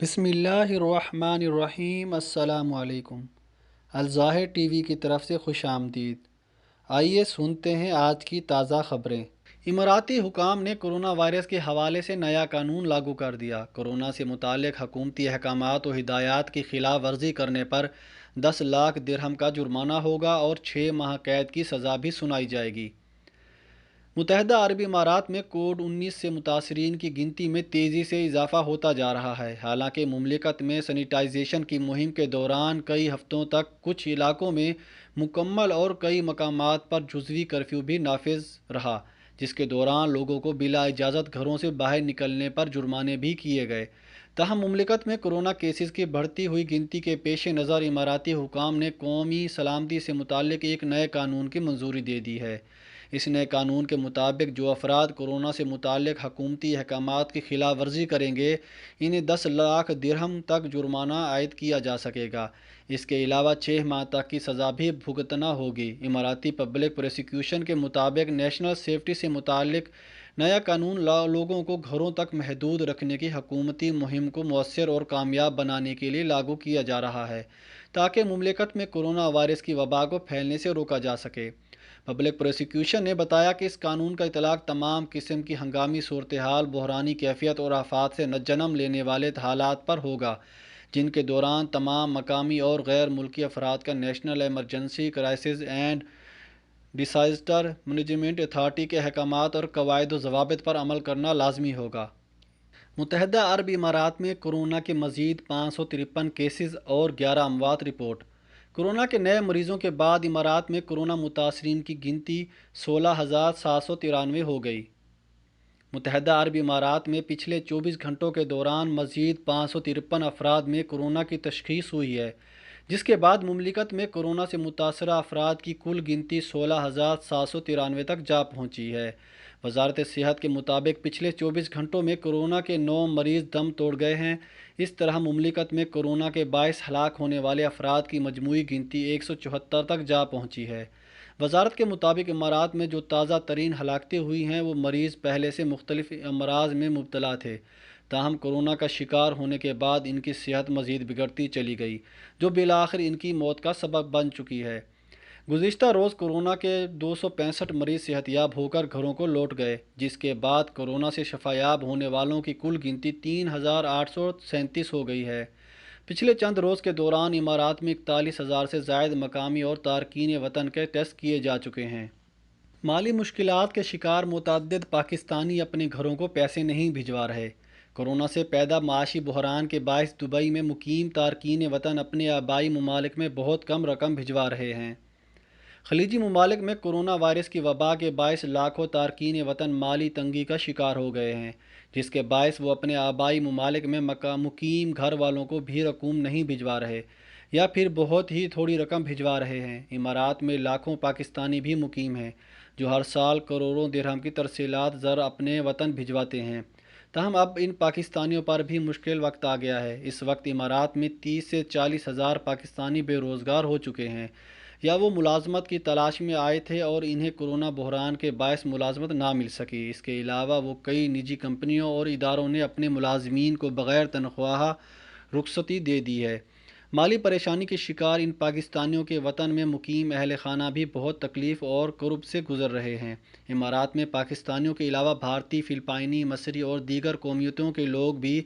بسم اللہ الرحمن الرحیم۔ السلام علیکم۔ الظاہر ٹی وی کی طرف سے خوش آمدید۔ آئیے سنتے ہیں آج کی تازہ خبریں۔ اماراتی حکام نے کرونا وائرس کے حوالے سے نیا قانون لاگو کر دیا۔ کورونا سے متعلق حکومتی احکامات و ہدایات کی خلاف ورزی کرنے پر 10 لاکھ درہم کا جرمانہ ہوگا اور 6 ماہ قید کی سزا بھی سنائی جائے گی۔ متحدہ عرب امارات میں کووڈ-19 سے متاثرین کی گنتی میں تیزی سے اضافہ ہوتا جا رہا ہے۔ حالانکہ مملکت میں سینیٹائزیشن کی مہم کے دوران کئی ہفتوں تک کچھ علاقوں میں مکمل اور کئی مقامات پر جزوی کرفیو بھی نافذ رہا، جس کے دوران لوگوں کو بلا اجازت گھروں سے باہر نکلنے پر جرمانے بھی کیے گئے۔ تاہم مملکت میں کرونا کیسز کی بڑھتی ہوئی گنتی کے پیش نظر اماراتی حکام نے قومی سلامتی سے متعلق ایک نئے قانون کی منظوری دے دی ہے۔ اس نئے قانون کے مطابق جو افراد کورونا سے متعلق حکومتی احکامات کی خلاف ورزی کریں گے، انہیں 10 لاکھ درہم تک جرمانہ عائد کیا جا سکے گا۔ اس کے علاوہ 6 ماہ تک کی سزا بھی بھگتنا ہوگی۔ اماراتی پبلک پروسیکیوشن کے مطابق نیشنل سیفٹی سے متعلق نیا قانون لوگوں کو گھروں تک محدود رکھنے کی حکومتی مہم کو مؤثر اور کامیاب بنانے کے لیے لاگو کیا جا رہا ہے، تاکہ مملکت میں کرونا وائرس کی وبا کو پھیلنے سے روکا جا سکے۔ پبلک پروسیکیوشن نے بتایا کہ اس قانون کا اطلاق تمام قسم کی ہنگامی صورتحال، بحرانی کیفیت اور آفات سے جنم لینے والے حالات پر ہوگا، جن کے دوران تمام مقامی اور غیر ملکی افراد کا national emergency crisis and disaster management authority کے احکامات اور قواعد و ضوابط پر عمل کرنا لازمی ہوگا۔ متحدہ عرب امارات میں کورونا کے مزید 553 کیسز اور 11 اموات رپورٹ۔ کورونا کے نئے مریضوں کے بعد امارات میں کورونا متاثرین کی گنتی 16,793 ہو گئی۔ متحدہ عرب امارات میں پچھلے 24 گھنٹوں کے دوران مزید 553 افراد میں کورونا کی تشخیص ہوئی ہے، جس کے بعد مملکت میں کورونا سے متاثرہ افراد کی کل گنتی 16,793 تک جا پہنچی ہے۔ وزارت صحت کے مطابق پچھلے 24 گھنٹوں میں کورونا کے 9 مریض دم توڑ گئے ہیں۔ اس طرح مملکت میں کورونا کے باعث ہلاک ہونے والے افراد کی مجموعی گنتی 174 تک جا پہنچی ہے۔ وزارت کے مطابق امارات میں جو تازہ ترین ہلاکتیں ہوئی ہیں وہ مریض پہلے سے مختلف امراض میں مبتلا تھے، تاہم کورونا کا شکار ہونے کے بعد ان کی صحت مزید بگڑتی چلی گئی، جو بالآخر ان کی موت کا سبب بن چکی ہے۔ گزشتہ روز کورونا کے 265 مریض صحت یاب ہو کر گھروں کو لوٹ گئے، جس کے بعد کورونا سے شفا یاب ہونے والوں کی کل گنتی 3,837 ہو گئی ہے۔ پچھلے چند روز کے دوران امارات میں 41,000 سے زائد مقامی اور تارکین وطن کے ٹیسٹ کیے جا چکے ہیں۔ مالی مشکلات کے شکار متعدد پاکستانی اپنے گھروں کو پیسے نہیں بھجوا رہے۔ کورونا سے پیدا معاشی بحران کے باعث دبئی میں مقیم تارکین وطن اپنے آبائی ممالک میں بہت کم رقم بھجوا رہے ہیں۔ خلیجی ممالک میں کورونا وائرس کی وبا کے باعث لاکھوں تارکین وطن مالی تنگی کا شکار ہو گئے ہیں، جس کے باعث وہ اپنے آبائی ممالک میں مقیم گھر والوں کو بھی رقوم نہیں بھجوا رہے یا پھر بہت ہی تھوڑی رقم بھجوا رہے ہیں۔ امارات میں لاکھوں پاکستانی بھی مقیم ہیں، جو ہر سال کروڑوں درہم کی ترسیلات زر اپنے وطن بھجواتے ہیں۔ تاہم اب ان پاکستانیوں پر بھی مشکل وقت آ گیا ہے۔ اس وقت امارات میں 30 سے 40 ہزار پاکستانی بے روزگار ہو چکے ہیں، یا وہ ملازمت کی تلاش میں آئے تھے اور انہیں کورونا بحران کے باعث ملازمت نہ مل سکی۔ اس کے علاوہ وہ کئی نجی کمپنیوں اور اداروں نے اپنے ملازمین کو بغیر تنخواہ رخصتی دے دی ہے۔ مالی پریشانی کے شکار ان پاکستانیوں کے وطن میں مقیم اہل خانہ بھی بہت تکلیف اور کرب سے گزر رہے ہیں۔ امارات میں پاکستانیوں کے علاوہ بھارتی، فلپائنی، مصری اور دیگر قومیتوں کے لوگ بھی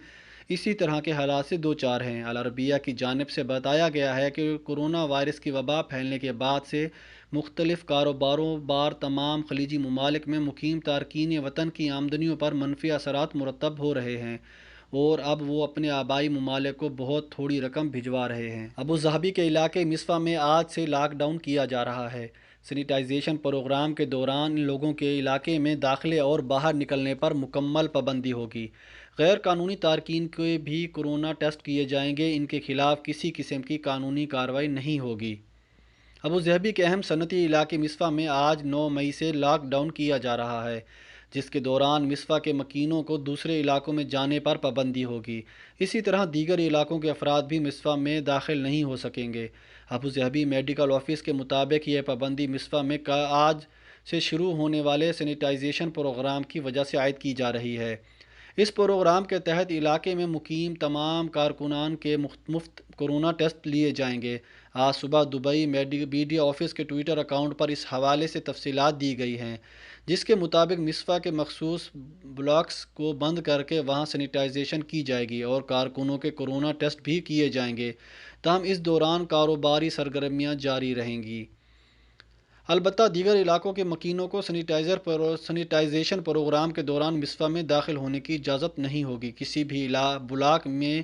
اسی طرح کے حالات سے دوچار ہیں۔ العربیہ کی جانب سے بتایا گیا ہے کہ کورونا وائرس کی وبا پھیلنے کے بعد سے مختلف کاروباروں بار تمام خلیجی ممالک میں مقیم تارکین وطن کی آمدنیوں پر منفی اثرات مرتب ہو رہے ہیں اور اب وہ اپنے آبائی ممالک کو بہت تھوڑی رقم بھجوا رہے ہیں۔ ابوظہبی کے علاقے مصفا میں آج سے لاک ڈاؤن کیا جا رہا ہے۔ سینیٹائزیشن پروگرام کے دوران ان لوگوں کے علاقے میں داخلے اور باہر نکلنے پر مکمل پابندی ہوگی۔ غیر قانونی تارکین کے بھی کورونا ٹیسٹ کیے جائیں گے، ان کے خلاف کسی قسم کی قانونی کارروائی نہیں ہوگی۔ ابوظہبی کے اہم صنعتی علاقے مصفا میں آج 9 مئی سے لاک ڈاؤن کیا جا رہا ہے، جس کے دوران مصفا کے مکینوں کو دوسرے علاقوں میں جانے پر پابندی ہوگی۔ اسی طرح دیگر علاقوں کے افراد بھی مصفا میں داخل نہیں ہو سکیں گے۔ ابوظہبی میڈیکل آفس کے مطابق یہ پابندی مصفا میں آج سے شروع ہونے والے سینیٹائزیشن پروگرام کی وجہ سے عائد کی جا رہی ہے۔ اس پروگرام کے تحت علاقے میں مقیم تمام کارکنان کے مفت کورونا ٹیسٹ لیے جائیں گے۔ آج صبح دبئی میڈیا آفس کے ٹویٹر اکاؤنٹ پر اس حوالے سے تفصیلات دی گئی ہیں، جس کے مطابق مصفا کے مخصوص بلاکس کو بند کر کے وہاں سینیٹائزیشن کی جائے گی اور کارکنوں کے کورونا ٹیسٹ بھی کیے جائیں گے۔ تاہم اس دوران کاروباری سرگرمیاں جاری رہیں گی۔ البتہ دیگر علاقوں کے مکینوں کو سینیٹائزیشن پروگرام کے دوران مصفا میں داخل ہونے کی اجازت نہیں ہوگی۔ کسی بھی بلاک میں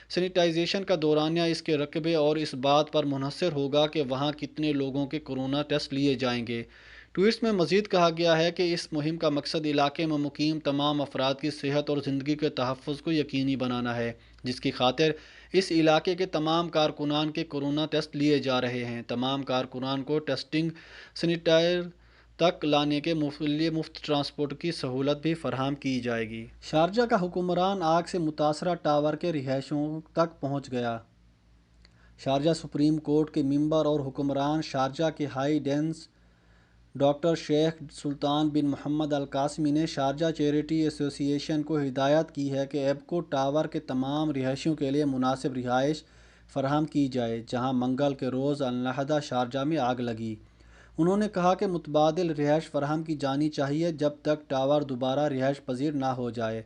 سینیٹائزیشن کا دورانیہ اس کے رقبے اور اس بات پر منحصر ہوگا کہ وہاں کتنے لوگوں کے کورونا ٹیسٹ لیے جائیں گے۔ ٹویٹس میں مزید کہا گیا ہے کہ اس مہم کا مقصد علاقے میں مقیم تمام افراد کی صحت اور زندگی کے تحفظ کو یقینی بنانا ہے، جس کی خاطر اس علاقے کے تمام کارکنان کے کورونا ٹیسٹ لیے جا رہے ہیں۔ تمام کارکنان کو ٹیسٹنگ سینٹر تک لانے کے لیے مفت ٹرانسپورٹ کی سہولت بھی فراہم کی جائے گی۔ شارجہ کا حکمران آگ سے متاثرہ ٹاور کے رہائشیوں تک پہنچ گیا۔ شارجہ سپریم کورٹ کے ممبر اور حکمران شارجہ کے ہائی ڈینس ڈاکٹر شیخ سلطان بن محمد القاسمی نے شارجہ چیریٹی ایسوسی ایشن کو ہدایت کی ہے کہ ایبکو ٹاور کے تمام رہائشیوں کے لیے مناسب رہائش فراہم کی جائے، جہاں منگل کے روز النہدہ شارجہ میں آگ لگی۔ انہوں نے کہا کہ متبادل رہائش فراہم کی جانی چاہیے جب تک ٹاور دوبارہ رہائش پذیر نہ ہو جائے۔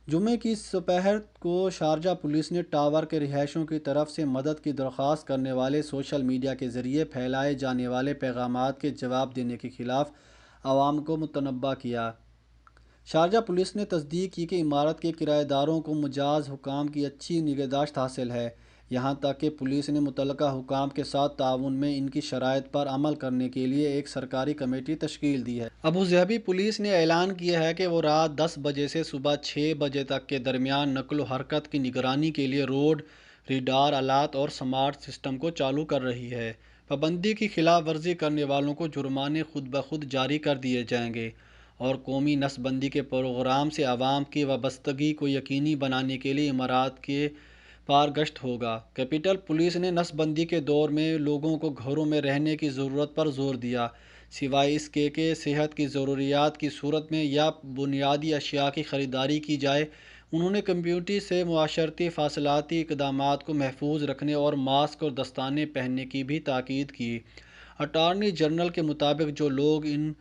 جمعے کی دوپہر کو شارجہ پولیس نے ٹاور کے رہائشیوں کی طرف سے مدد کی درخواست کرنے والے سوشل میڈیا کے ذریعے پھیلائے جانے والے پیغامات کے جواب دینے کے خلاف عوام کو متنبہ کیا۔ شارجہ پولیس نے تصدیق کی کہ عمارت کے کرایہ داروں کو مجاز حکام کی اچھی نگہداشت حاصل ہے، یہاں تک کہ پولیس نے متعلقہ حکام کے ساتھ تعاون میں ان کی شرائط پر عمل کرنے کے لیے ایک سرکاری کمیٹی تشکیل دی ہے۔ ابوظہبی پولیس نے اعلان کیا ہے کہ وہ رات 10 بجے سے صبح 6 بجے تک کے درمیان نقل و حرکت کی نگرانی کے لیے روڈ ریڈار آلات اور سمارٹ سسٹم کو چالو کر رہی ہے۔ پابندی کی خلاف ورزی کرنے والوں کو جرمانے خود بخود جاری کر دیے جائیں گے اور قومی نسل بندی کے پروگرام سے عوام کی وابستگی کو یقینی بنانے کے لیے عمارات کے پار گشت ہوگا۔ کیپٹل پولیس نے نسل بندی کے دور میں لوگوں کو گھروں میں رہنے کی ضرورت پر زور دیا، سوائے اس کے کہ صحت کی ضروریات کی صورت میں یا بنیادی اشیاء کی خریداری کی جائے۔ انہوں نے کمیونٹی سے معاشرتی فاصلاتی اقدامات کو محفوظ رکھنے اور ماسک اور دستانے پہننے کی بھی تاکید کی۔ اٹارنی جنرل کے مطابق جو لوگ ان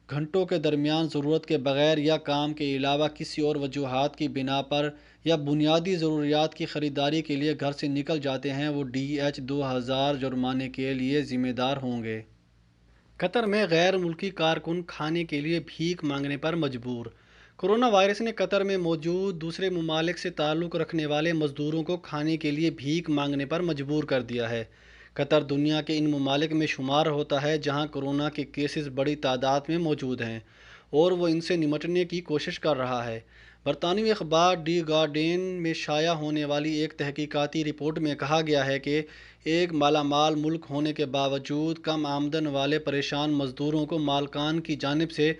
گھنٹوں کے درمیان ضرورت کے بغیر یا کام کے علاوہ کسی اور وجوہات کی بنا پر یا بنیادی ضروریات کی خریداری کے لیے گھر سے نکل جاتے ہیں، وہ $2000 جرمانے کے لیے ذمہ دار ہوں گے۔ قطر میں غیر ملکی کارکن کھانے کے لیے بھیک مانگنے پر مجبور۔ کورونا وائرس نے قطر میں موجود دوسرے ممالک سے تعلق رکھنے والے مزدوروں کو کھانے کے لیے بھیک مانگنے پر مجبور کر دیا ہے۔ قطر دنیا کے ان ممالک میں شمار ہوتا ہے جہاں کورونا کے کیسز بڑی تعداد میں موجود ہیں اور وہ ان سے نمٹنے کی کوشش کر رہا ہے۔ برطانوی اخبار دی گارڈین میں شائع ہونے والی ایک تحقیقاتی رپورٹ میں کہا گیا ہے کہ ایک مالا مال ملک ہونے کے باوجود کم آمدن والے پریشان مزدوروں کو مالکان کی جانب سے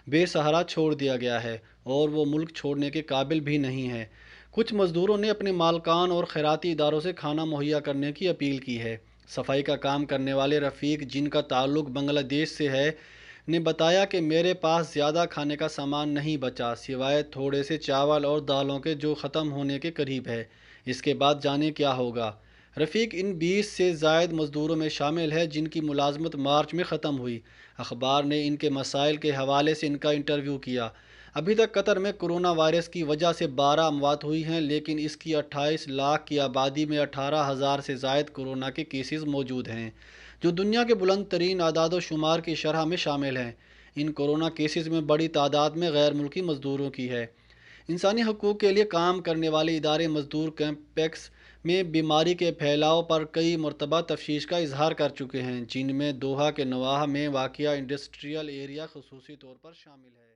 بے سہارا چھوڑ دیا گیا ہے اور وہ ملک چھوڑنے کے قابل بھی نہیں ہیں۔ کچھ مزدوروں نے اپنے مالکان اور خیراتی اداروں سے کھانا مہیا کرنے کی اپیل کی ہے۔ صفائی کا کام کرنے والے رفیق، جن کا تعلق بنگلہ دیش سے ہے، نے بتایا کہ میرے پاس زیادہ کھانے کا سامان نہیں بچا سوائے تھوڑے سے چاول اور دالوں کے جو ختم ہونے کے قریب ہے۔ اس کے بعد جانے کیا ہوگا۔ رفیق ان 20 سے زائد مزدوروں میں شامل ہے جن کی ملازمت مارچ میں ختم ہوئی۔ اخبار نے ان کے مسائل کے حوالے سے ان کا انٹرویو کیا۔ ابھی تک قطر میں کورونا وائرس کی وجہ سے 12 اموات ہوئی ہیں، لیکن اس کی 28 لاکھ کی آبادی میں 18,000 سے زائد کورونا کے کیسز موجود ہیں، جو دنیا کے بلند ترین اعداد و شمار کی شرح میں شامل ہیں۔ ان کورونا کیسز میں بڑی تعداد میں غیر ملکی مزدوروں کی ہے۔ انسانی حقوق کے لیے کام کرنے والے ادارے مزدور کیمپس میں بیماری کے پھیلاؤ پر کئی مرتبہ تشویش کا اظہار کر چکے ہیں، جن میں دوحہ کے نواح میں واقع انڈسٹریل ایریا خصوصی طور پر شامل ہے۔